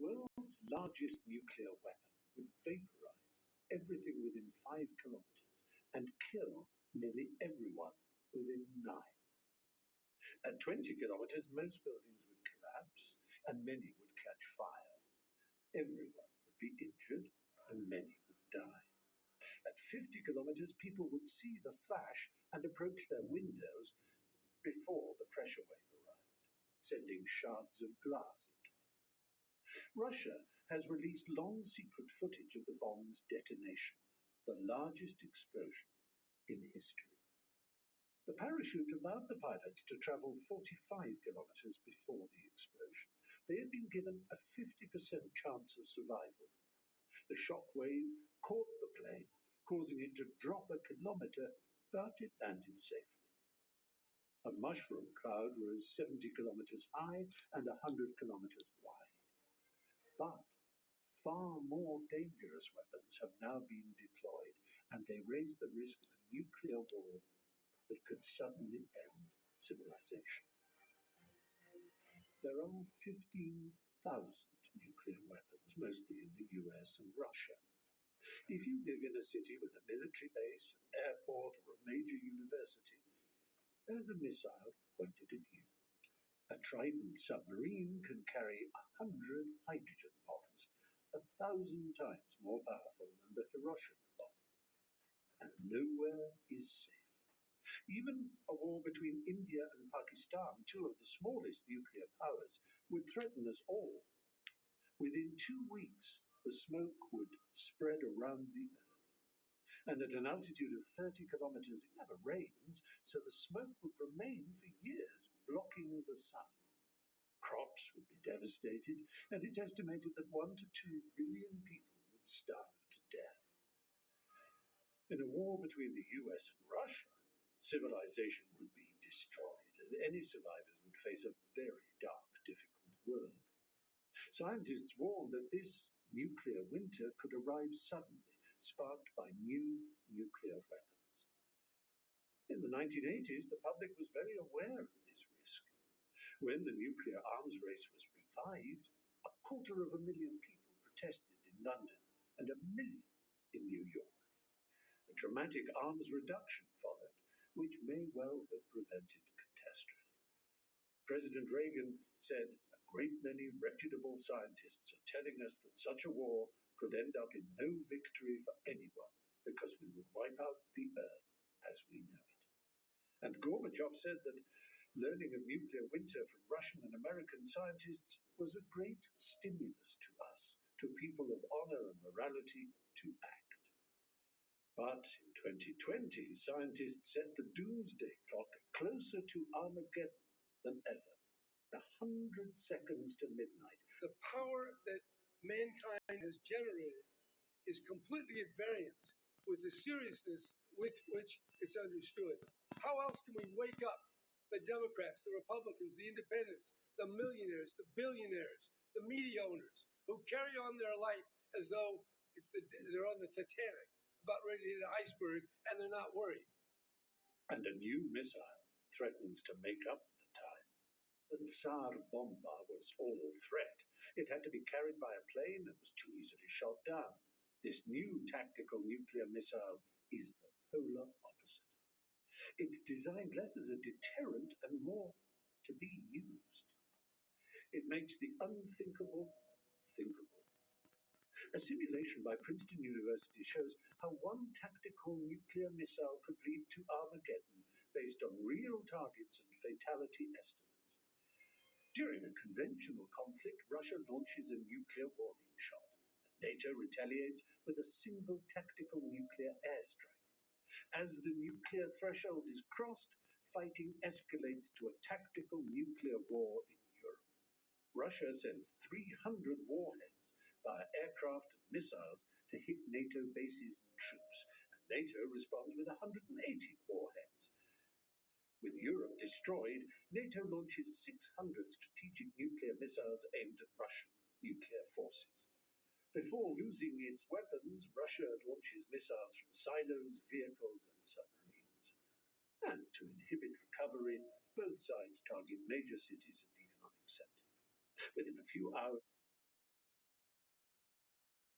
world's largest nuclear weapon would vaporize everything within 5 kilometers and kill nearly everyone within 9. At 20 kilometers, most buildings would collapse and many would catch fire. Everyone would be injured and many would die. At 50 kilometers, people would see the flash and approach their windows before the pressure wave arrived, sending shards of glass into them. Russia has released long secret footage of the bomb's detonation, the largest explosion in history. The parachute allowed the pilots to travel 45 kilometers before the explosion. They had been given a 50% chance of survival. The shock wave caught the plane, causing it to drop a kilometer, but it landed safely. A mushroom cloud rose 70 kilometers high and 100 kilometers wide. But far more dangerous weapons have now been deployed, and they raise the risk of a nuclear war that could suddenly end civilization. There are 15,000 nuclear weapons, mostly in the US and Russia. If you live in a city with a military base, an airport, or a major university, there's a missile pointed at you. A Trident submarine can carry 100 hydrogen bombs, 1,000 times more powerful than the Hiroshima bomb. And nowhere is safe. Even a war between India and Pakistan, two of the smallest nuclear powers, would threaten us all. Within 2 weeks, the smoke would spread around the Earth. And at an altitude of 30 kilometers, it never rains, so the smoke would remain for years, blocking the sun. Crops would be devastated, and it's estimated that 1 to 2 billion people would starve to death. In a war between the US and Russia, civilization would be destroyed, and any survivors would face a very dark, difficult world. Scientists warn that this nuclear winter could arrive suddenly, sparked by new nuclear weapons. In the 1980s, the public was very aware of this risk. When the nuclear arms race was revived, 250,000 people protested in London and 1 million in New York. A dramatic arms reduction followed, which may well have prevented catastrophe. President Reagan said, "A great many reputable scientists are telling us that such a war could end up in no victory for anyone because we would wipe out the Earth as we know it." And Gorbachev said that learning of nuclear winter from Russian and American scientists was a great stimulus to us, to people of honor and morality, to act. But in 2020, scientists set the doomsday clock closer to Armageddon than ever. 100 seconds to midnight. The power that mankind has generated is completely at variance with the seriousness with which it's understood. How else can we wake up the Democrats, the Republicans, the independents, the millionaires, the billionaires, the media owners who carry on their life as though they're on the Titanic, about ready to hit an iceberg, and they're not worried? And a new missile threatens to make up the time. The Tsar Bomba was all threat. It had to be carried by a plane and was too easily shot down. This new tactical nuclear missile is the polar opposite. It's designed less as a deterrent and more to be used. It makes the unthinkable thinkable. A simulation by Princeton University shows how one tactical nuclear missile could lead to Armageddon based on real targets and fatality estimates. During a conventional conflict, Russia launches a nuclear warning shot. NATO retaliates with a single tactical nuclear airstrike. As the nuclear threshold is crossed, fighting escalates to a tactical nuclear war in Europe. Russia sends 300 warheads via aircraft and missiles to hit NATO bases and troops, and NATO responds with 180 warheads. With Europe destroyed, NATO launches 600 strategic nuclear missiles aimed at Russian nuclear forces. Before losing its weapons, Russia launches missiles from silos, vehicles, and submarines. And to inhibit recovery, both sides target major cities and economic centers. Within a few hours,